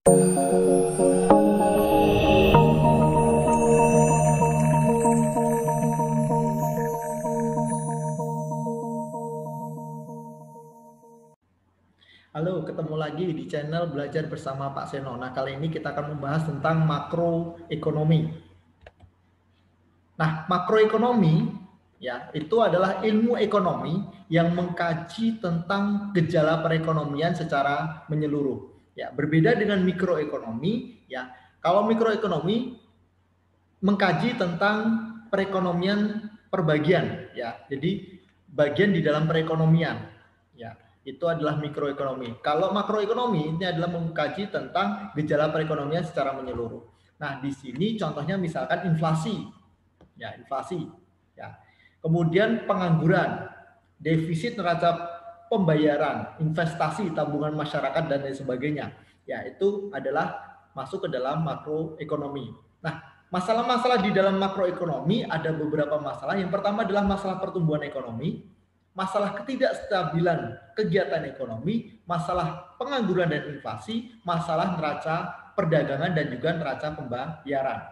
Halo, ketemu lagi di channel Belajar Bersama Pak Seno. Nah, kali ini kita akan membahas tentang makroekonomi. Nah, makroekonomi ya, itu adalah ilmu ekonomi yang mengkaji tentang gejala perekonomian secara menyeluruh. Ya, berbeda dengan mikroekonomi, ya. Kalau mikroekonomi mengkaji tentang perekonomian perbagian, ya. Jadi bagian di dalam perekonomian, ya. Itu adalah mikroekonomi. Kalau makroekonomi ini adalah mengkaji tentang gejala perekonomian secara menyeluruh. Nah, di sini contohnya misalkan inflasi, ya inflasi, ya. Kemudian pengangguran, defisit neraca pembayaran, investasi, tabungan masyarakat dan lain sebagainya. Ya, itu adalah masuk ke dalam makroekonomi. Nah, masalah-masalah di dalam makroekonomi ada beberapa masalah. Yang pertama adalah masalah pertumbuhan ekonomi, masalah ketidakstabilan kegiatan ekonomi, masalah pengangguran dan inflasi, masalah neraca perdagangan dan juga neraca pembayaran.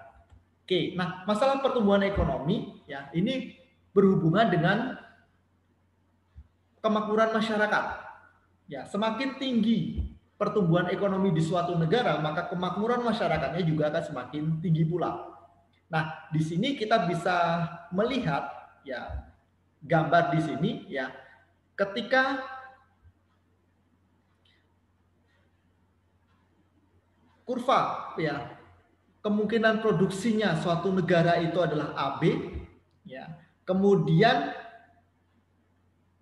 Oke, nah masalah pertumbuhan ekonomi ya ini berhubungan dengan kemakmuran masyarakat. Ya, semakin tinggi pertumbuhan ekonomi di suatu negara, maka kemakmuran masyarakatnya juga akan semakin tinggi pula. Nah, di sini kita bisa melihat ya gambar di sini ya ketika kurva ya kemungkinan produksinya suatu negara itu adalah AB ya. Kemudian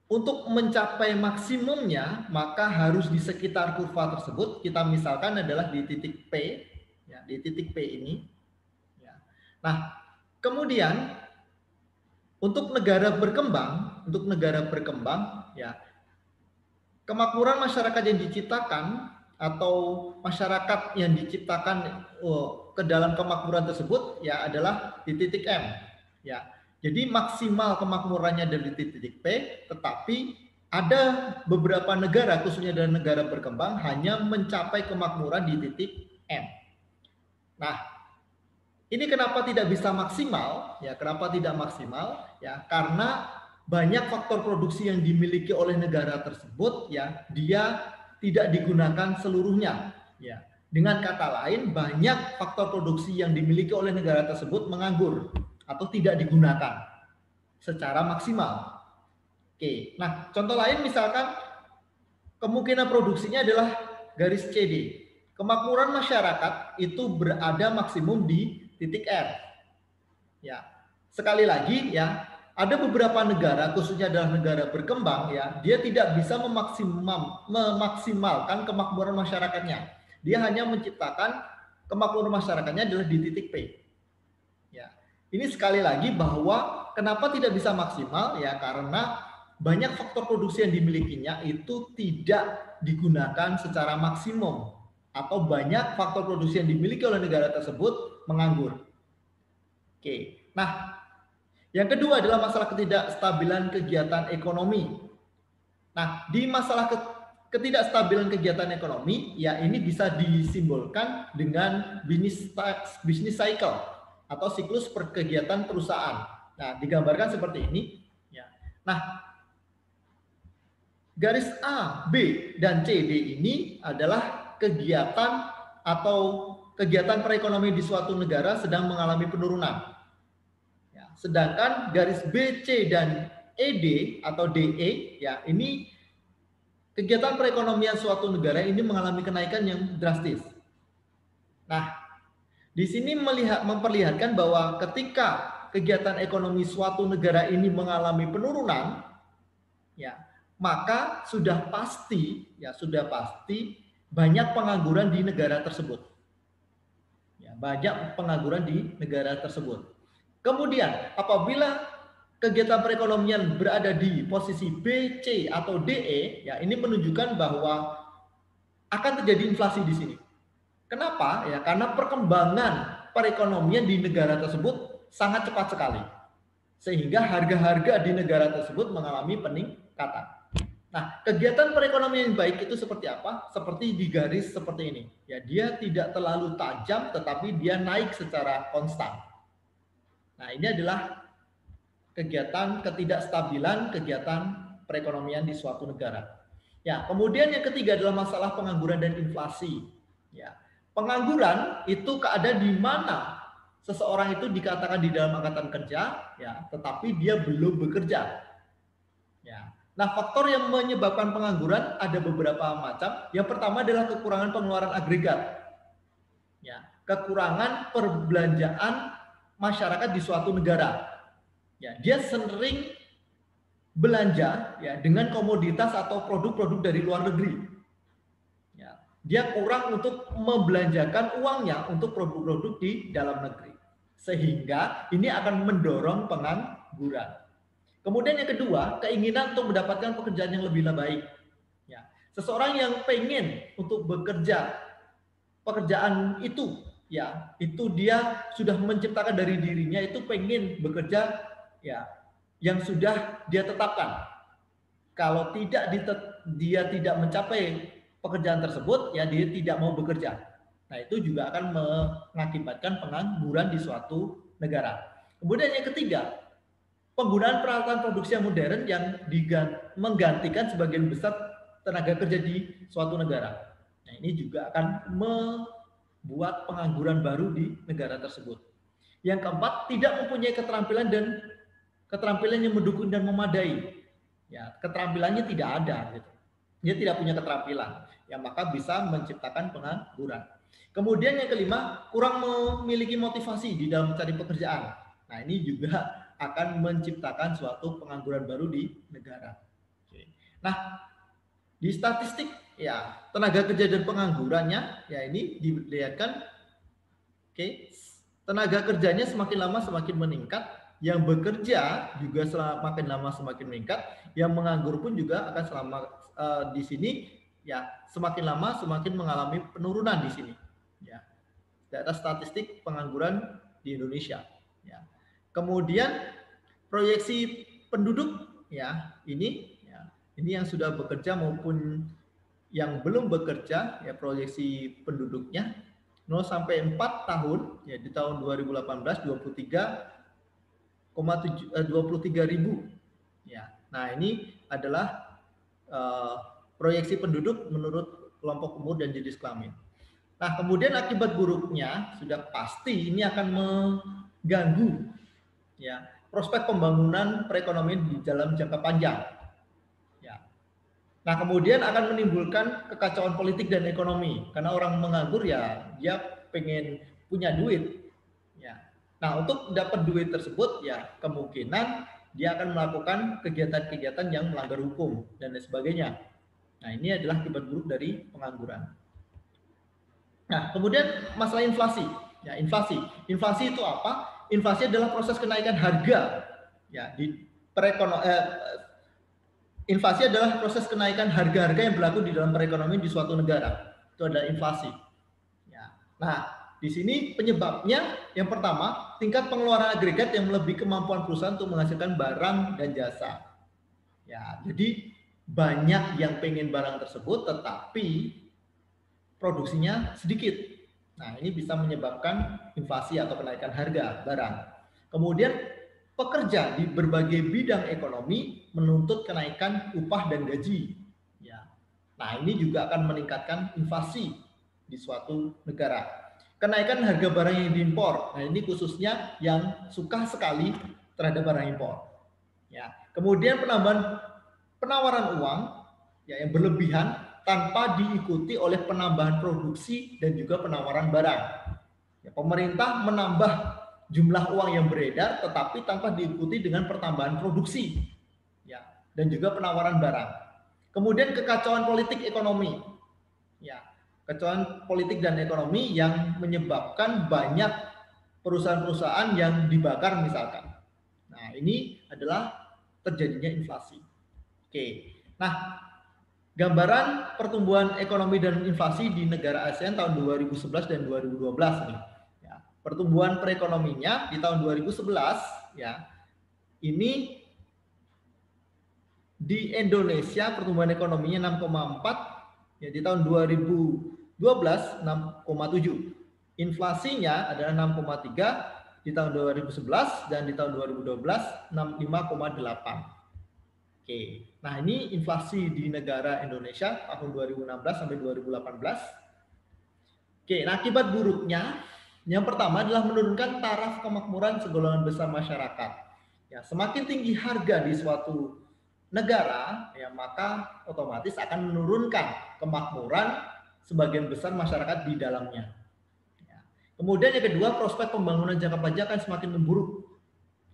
untuk mencapai maksimumnya maka harus di sekitar kurva tersebut kita misalkan adalah di titik P ya, di titik P ini ya. Nah, kemudian untuk negara berkembang ya kemakmuran masyarakat yang diciptakan atau masyarakat yang diciptakan ke dalam kemakmuran tersebut ya adalah di titik M ya. Jadi maksimal kemakmurannya dari titik P, tetapi ada beberapa negara khususnya dari negara berkembang hanya mencapai kemakmuran di titik M. Nah, ini kenapa tidak bisa maksimal? Ya, kenapa tidak maksimal? Ya, karena banyak faktor produksi yang dimiliki oleh negara tersebut ya dia tidak digunakan seluruhnya ya. Dengan kata lain banyak faktor produksi yang dimiliki oleh negara tersebut menganggur atau tidak digunakan secara maksimal. Oke. Nah, contoh lain misalkan kemungkinan produksinya adalah garis CD. Kemakmuran masyarakat itu berada maksimum di titik R. Ya. Sekali lagi ya, ada beberapa negara khususnya adalah negara berkembang ya, dia tidak bisa memaksimalkan kemakmuran masyarakatnya. Dia hanya menciptakan kemakmuran masyarakatnya adalah di titik P. Ya. Ini sekali lagi bahwa kenapa tidak bisa maksimal ya karena banyak faktor produksi yang dimilikinya itu tidak digunakan secara maksimum atau banyak faktor produksi yang dimiliki oleh negara tersebut menganggur. Oke. Nah, yang kedua adalah masalah ketidakstabilan kegiatan ekonomi. Nah, di masalah ketidakstabilan kegiatan ekonomi, ya ini bisa disimbolkan dengan bisnis cycle atau siklus perkegiatan perusahaan. Nah, digambarkan seperti ini. Ya. Nah, garis A, B, dan C, D ini adalah kegiatan atau kegiatan perekonomian di suatu negara sedang mengalami penurunan. Sedangkan garis BC dan ED atau DE ya ini kegiatan perekonomian suatu negara ini mengalami kenaikan yang drastis. Nah, di sini memperlihatkan bahwa ketika kegiatan ekonomi suatu negara ini mengalami penurunan ya, maka sudah pasti banyak pengangguran di negara tersebut. Ya, banyak pengangguran di negara tersebut. Kemudian apabila kegiatan perekonomian berada di posisi B, C atau DE, ya ini menunjukkan bahwa akan terjadi inflasi di sini. Kenapa? Ya karena perkembangan perekonomian di negara tersebut sangat cepat sekali. Sehingga harga-harga di negara tersebut mengalami peningkatan. Nah, kegiatan perekonomian yang baik itu seperti apa? Seperti di garis seperti ini. Ya, dia tidak terlalu tajam, tetapi dia naik secara konstan. Nah, ini adalah kegiatan ketidakstabilan kegiatan perekonomian di suatu negara. Ya, kemudian yang ketiga adalah masalah pengangguran dan inflasi. Ya, pengangguran itu keadaan di mana seseorang itu dikatakan di dalam angkatan kerja, ya, tetapi dia belum bekerja. Ya. Nah, faktor yang menyebabkan pengangguran ada beberapa macam. Yang pertama adalah kekurangan pengeluaran agregat. Ya, kekurangan perbelanjaan masyarakat di suatu negara. Ya, dia sering belanja ya dengan komoditas atau produk-produk dari luar negeri. Ya, dia kurang untuk membelanjakan uangnya untuk produk-produk di dalam negeri. Sehingga ini akan mendorong pengangguran. Kemudian yang kedua, keinginan untuk mendapatkan pekerjaan yang lebih baik. Ya, seseorang yang pengen untuk bekerja pekerjaan itu, ya, itu dia sudah menciptakan dari dirinya itu pengen bekerja, ya, yang sudah dia tetapkan. Kalau dia tidak mencapai pekerjaan tersebut, ya dia tidak mau bekerja. Nah, itu juga akan mengakibatkan pengangguran di suatu negara. Kemudian yang ketiga, penggunaan peralatan produksi yang modern yang menggantikan sebagian besar tenaga kerja di suatu negara. Nah, ini juga akan membuat pengangguran baru di negara tersebut. Yang keempat, tidak mempunyai keterampilan yang mendukung dan memadai. Ya, keterampilannya tidak ada, gitu. Dia tidak punya keterampilan, yang maka bisa menciptakan pengangguran. Kemudian yang kelima, kurang memiliki motivasi di dalam mencari pekerjaan. Nah, ini juga akan menciptakan suatu pengangguran baru di negara. Oke. Nah, di statistik ya tenaga kerja dan penganggurannya ya ini dilihatkan, oke, tenaga kerjanya semakin lama semakin meningkat, yang bekerja juga semakin lama semakin meningkat, yang menganggur pun juga akan di sini ya semakin lama semakin mengalami penurunan di sini. Ya, data statistik pengangguran di Indonesia. Ya. Kemudian proyeksi penduduk ya ini yang sudah bekerja maupun yang belum bekerja ya proyeksi penduduknya 0 sampai 4 tahun ya di tahun 2018 23 ribu ya. Nah, ini adalah proyeksi penduduk menurut kelompok umur dan jenis kelamin. Nah, kemudian akibat buruknya sudah pasti ini akan mengganggu ya prospek pembangunan perekonomian di dalam jangka panjang. Ya. Nah, kemudian akan menimbulkan kekacauan politik dan ekonomi karena orang menganggur ya dia pengen punya duit. Ya. Nah, untuk dapat duit tersebut ya kemungkinan dia akan melakukan kegiatan-kegiatan yang melanggar hukum dan lain sebagainya. Nah, ini adalah akibat buruk dari pengangguran. Nah, kemudian masalah inflasi. Ya, inflasi itu apa? Inflasi adalah proses kenaikan harga. Ya, inflasi adalah proses kenaikan harga-harga yang berlaku di dalam perekonomian di suatu negara. Itu adalah inflasi. Ya. Nah, di sini penyebabnya yang pertama, tingkat pengeluaran agregat yang melebihi kemampuan perusahaan untuk menghasilkan barang dan jasa. Ya, jadi banyak yang pengen barang tersebut tetapi produksinya sedikit. Nah, ini bisa menyebabkan inflasi atau kenaikan harga barang. Kemudian pekerja di berbagai bidang ekonomi menuntut kenaikan upah dan gaji. Ya. Nah, ini juga akan meningkatkan inflasi di suatu negara. Kenaikan harga barang yang diimpor. Nah, ini khususnya yang suka sekali terhadap barang impor. Ya. Kemudian penawaran uang ya yang berlebihan tanpa diikuti oleh penambahan produksi dan juga penawaran barang. Ya, pemerintah menambah jumlah uang yang beredar tetapi tanpa diikuti dengan pertambahan produksi ya, dan juga penawaran barang. Kemudian kekacauan politik ekonomi. Ya, kekacauan politik dan ekonomi yang menyebabkan banyak perusahaan-perusahaan yang dibakar misalkan. Nah, ini adalah terjadinya inflasi. Oke. Nah, gambaran pertumbuhan ekonomi dan inflasi di negara ASEAN tahun 2011 dan 2012 nih. Ya, pertumbuhan perekonominya di tahun 2011 ya ini di Indonesia pertumbuhan ekonominya 6,4, ya di tahun 2012 6,7. Inflasinya adalah 6,3 di tahun 2011 dan di tahun 2012 5,8. Oke. Nah, ini inflasi di negara Indonesia tahun 2016 sampai 2018. Oke, nah akibat buruknya yang pertama adalah menurunkan taraf kemakmuran segolongan besar masyarakat. Ya, semakin tinggi harga di suatu negara, ya maka otomatis akan menurunkan kemakmuran sebagian besar masyarakat di dalamnya. Ya. Kemudian yang kedua, prospek pembangunan jangka panjang akan semakin memburuk.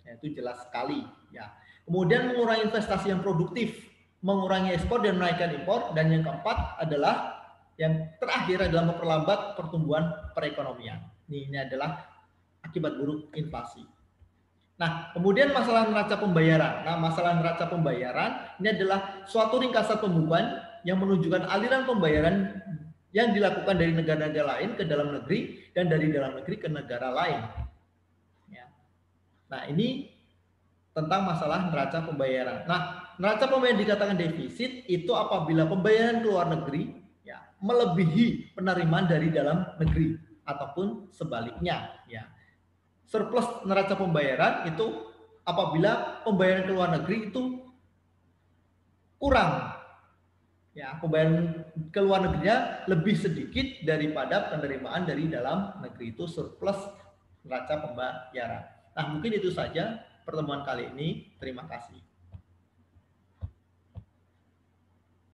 Ya, itu jelas sekali. Ya. Kemudian mengurangi investasi yang produktif, mengurangi ekspor dan menaikkan impor. Dan yang keempat adalah yang terakhir adalah memperlambat pertumbuhan perekonomian. Ini adalah akibat buruk inflasi. Nah, kemudian masalah neraca pembayaran. Nah, masalah neraca pembayaran ini adalah suatu ringkasan pembukuan yang menunjukkan aliran pembayaran yang dilakukan dari negara-negara lain ke dalam negeri dan dari dalam negeri ke negara lain. Ya. Nah, ini tentang masalah neraca pembayaran. Nah, neraca pembayaran dikatakan defisit itu apabila pembayaran ke luar negeri ya melebihi penerimaan dari dalam negeri ataupun sebaliknya ya. Surplus neraca pembayaran itu apabila pembayaran ke luar negeri itu kurang. Ya, pembayaran ke luar negerinya lebih sedikit daripada penerimaan dari dalam negeri, itu surplus neraca pembayaran. Nah, mungkin itu saja pertemuan kali ini. Terima kasih.